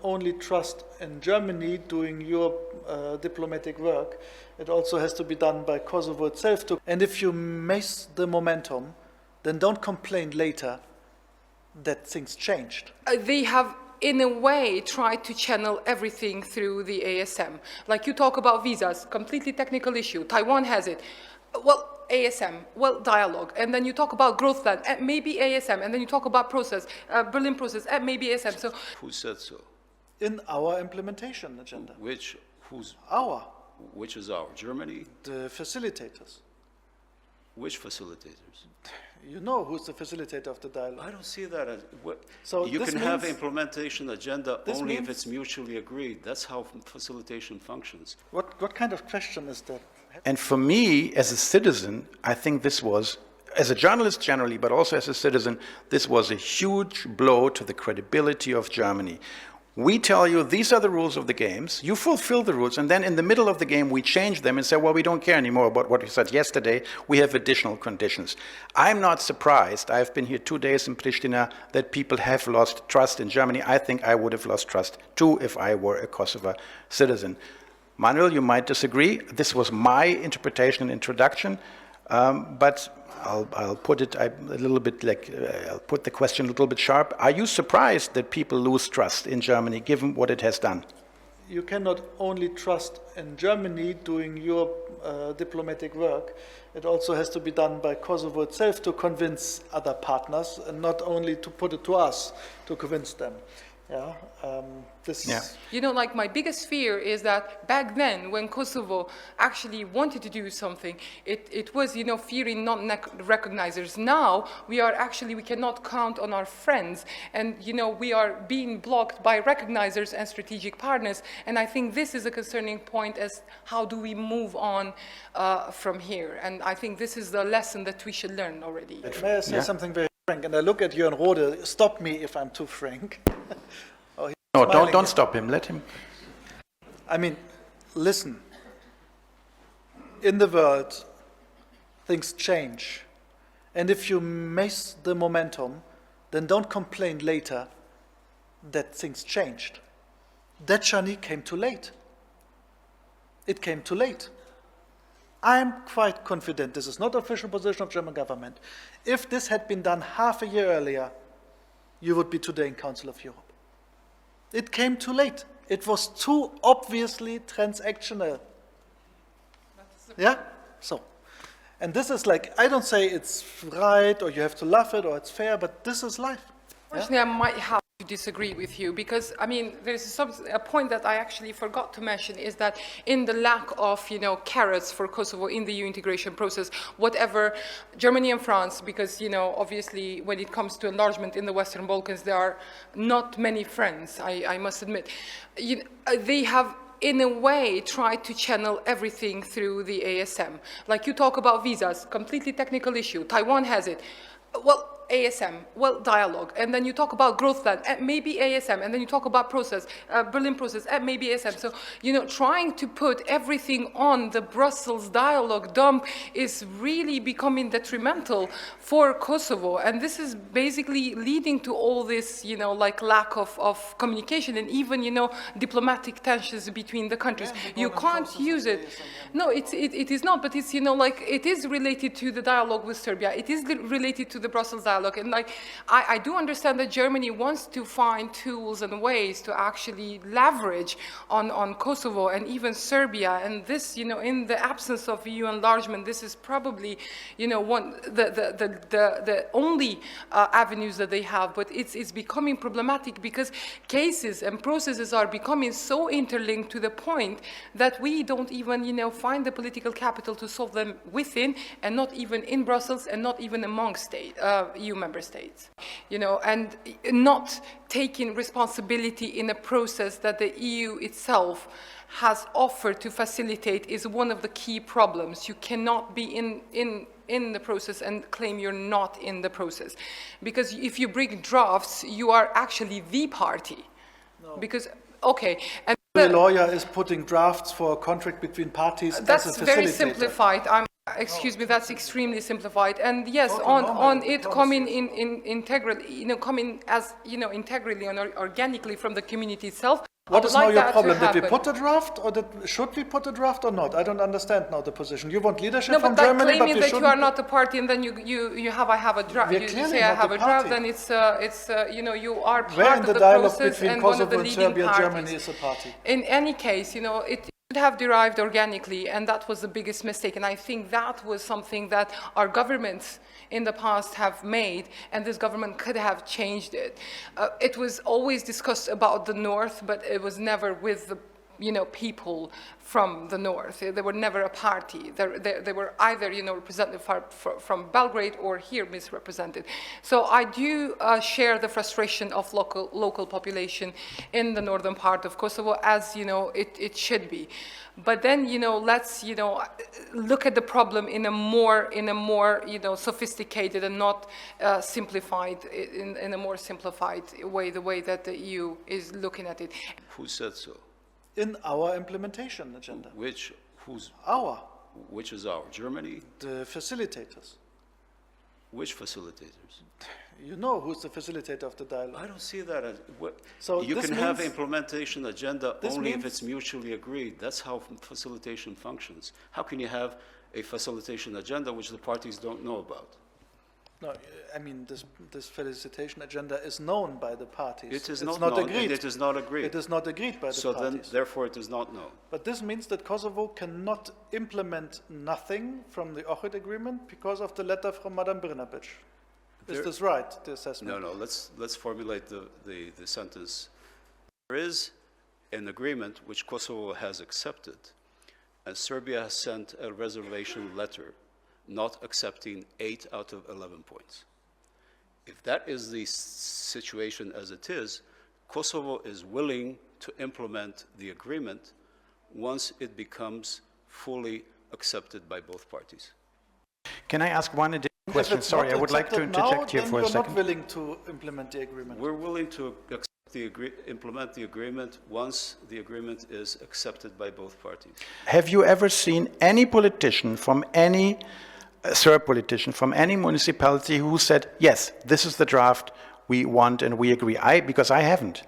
only trust in Germany doing your diplomatic work. It also has to be done by Kosovo itself. And if you miss the momentum, then don't complain later that things changed. They have, in a way, tried to channel everything through the ASM. Like you talk about visas, completely technical issue. Taiwan has it. Well, ASM, well, dialogue, and then you talk about growth plan, maybe ASM, and then you talk about process, Berlin process, maybe ASM. So, who said so? In our implementation agenda. Who's our? Which is our? Germany? The facilitators. Which facilitators? You know who's the facilitator of the dialogue. I don't see that as so you can have implementation agenda only if it's mutually agreed. That's how facilitation functions. What kind of question is that? And for me, as a citizen, I think this was, as a journalist generally, but also as a citizen, this was a huge blow to the credibility of Germany. We tell you, these are the rules of the games, you fulfill the rules, and then in the middle of the game we change them and say, well, we don't care anymore about what we said yesterday, we have additional conditions. I'm not surprised, I've been here 2 days in Pristina, that people have lost trust in Germany. I think I would have lost trust too if I were a Kosovo citizen. Manuel, you might disagree. This was my interpretation and introduction, but I'll put it a little bit like, I'll put the question a little bit sharp. Are you surprised that people lose trust in Germany, given what it has done? You cannot only trust in Germany doing your diplomatic work. It also has to be done by Kosovo itself to convince other partners, and not only to put it to us to convince them. Yeah, You know, like my biggest fear is that back then, when Kosovo actually wanted to do something, it was, you know, fearing non-recognizers. Now, we cannot count on our friends. And, you know, we are being blocked by recognizers and strategic partners. And I think this is a concerning point as how do we move on from here. And I think this is the lesson that we should learn already. May I say something very frank? And I look at Jörn Rode, stop me if I'm too frank. No, don't stop him, let him. I mean, listen, in the world, things change. And if you miss the momentum, then don't complain later that things changed. That journey came too late. It came too late. I'm quite confident, this is not the official position of German government. If this had been done half a year earlier, you would be today in Council of Europe. It came too late. It was too obviously transactional. Yeah? So, and this is like, I don't say it's right or you have to love it or it's fair, but this is life. Unfortunately, I might have to disagree with you because, I mean, there's a point that I actually forgot to mention is that in the lack of, you know, carrots for Kosovo in the EU integration process, whatever Germany and France, because, you know, obviously when it comes to enlargement in the Western Balkans, there are not many friends, I must admit. They have, in a way, tried to channel everything through the ASM. Like you talk about visas, completely technical issue. Taiwan has it. Well, ASM, well, dialogue, and then you talk about growth plan, maybe ASM, and then you talk about process, Berlin process, maybe ASM. So, you know, trying to put everything on the Brussels dialogue dump is really becoming detrimental for Kosovo, and this is basically leading to all this, you know, like lack of communication and even, you know, diplomatic tensions between the countries. You can't use it. No, it is not, but it's, you know, like it is related to the dialogue with Serbia. It is related to the Brussels dialogue. And like, I do understand that Germany wants to find tools and ways to actually leverage on Kosovo and even Serbia. And this, you know, in the absence of EU enlargement, this is probably, you know, the only avenues that they have. But it's becoming problematic because cases and processes are becoming so interlinked to the point that we don't even, you know, find the political capital to solve them within, and not even in Brussels, and not even among EU member states, you know, and not taking responsibility in a process that the EU itself has offered to facilitate is one of the key problems. You cannot be in the process and claim you're not in the process, because if you bring drafts, you are actually the party. No. Because, okay. And the lawyer is putting drafts for a contract between parties. That's very simplified. Excuse me, that's extremely simplified. And yes, on it coming in integrally, coming as, integrally and organically from the community itself. What is now your problem? Did we put a draft, or should we put a draft or not? I don't understand now the position. You want leadership from Germany, but claiming that you are not a party, and then I have a draft. You say I have a draft, then it's you are part of the process, and one of the leading parties. Germany is a party. In any case, it should have derived organically, and that was the biggest mistake. And I think that was something that our governments in the past have made, and this government could have changed it. It was always discussed about the North, but it was never with the people from the North. They were never a party. They were either, represented from Belgrade or here misrepresented. So I do share the frustration of local population in the northern part of Kosovo, as, it should be. But then, let's, look at the problem in a more, sophisticated and not simplified, in a more simplified way, the way that the EU is looking at it. Who said so? In our implementation agenda. Which is our? Germany? The facilitators. Which facilitators? You know who's the facilitator of the dialogue. I don't see that. So you can have implementation agenda only if it's mutually agreed. That's how facilitation functions. How can you have a facilitation agenda which the parties don't know about? No, I mean, this felicitation agenda is known by the parties. It is not known. Agreed. It is not agreed. It is not agreed by the so parties. Then, therefore, it is not known. But this means that Kosovo cannot implement nothing from the Ohrid agreement because of the letter from Madam Brnabic. Is this right, the assessment? No. Let's formulate the sentence. There is an agreement which Kosovo has accepted, and Serbia has sent a reservation letter not accepting 8 out of 11 points. If that is the situation as it is, Kosovo is willing to implement the agreement once it becomes fully accepted by both parties. Can I ask one additional question? Sorry, I would like to interject here for a second. You're not willing to implement the agreement. We're willing to implement the agreement once the agreement is accepted by both parties. Have you ever seen any politician from any Serb politician from any municipality who said, yes, this is the draft we want and we agree? Because I haven't.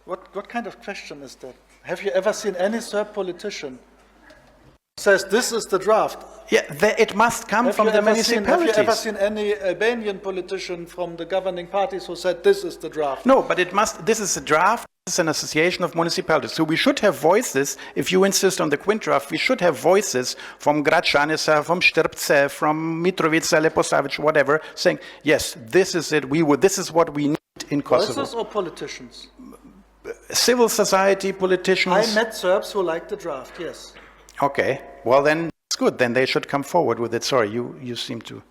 What kind of question is that? Have you ever seen any Serb politician who says this is the draft? Yeah, it must come from the municipalities. Have you ever seen any Albanian politician from the governing parties who said this is the draft? No, but this is a draft. It's an association of municipalities. So we should have voices, if you insist on the Quint draft, we should have voices from Gračanica, from Štrbce, from Mitrovica, Leposavić, whatever, saying, yes, this is it, this is what we need in Kosovo. Voices or politicians? Civil society, politicians. I met Serbs who liked the draft, yes. Okay, well then, it's good, then they should come forward with it. Sorry, you seem to...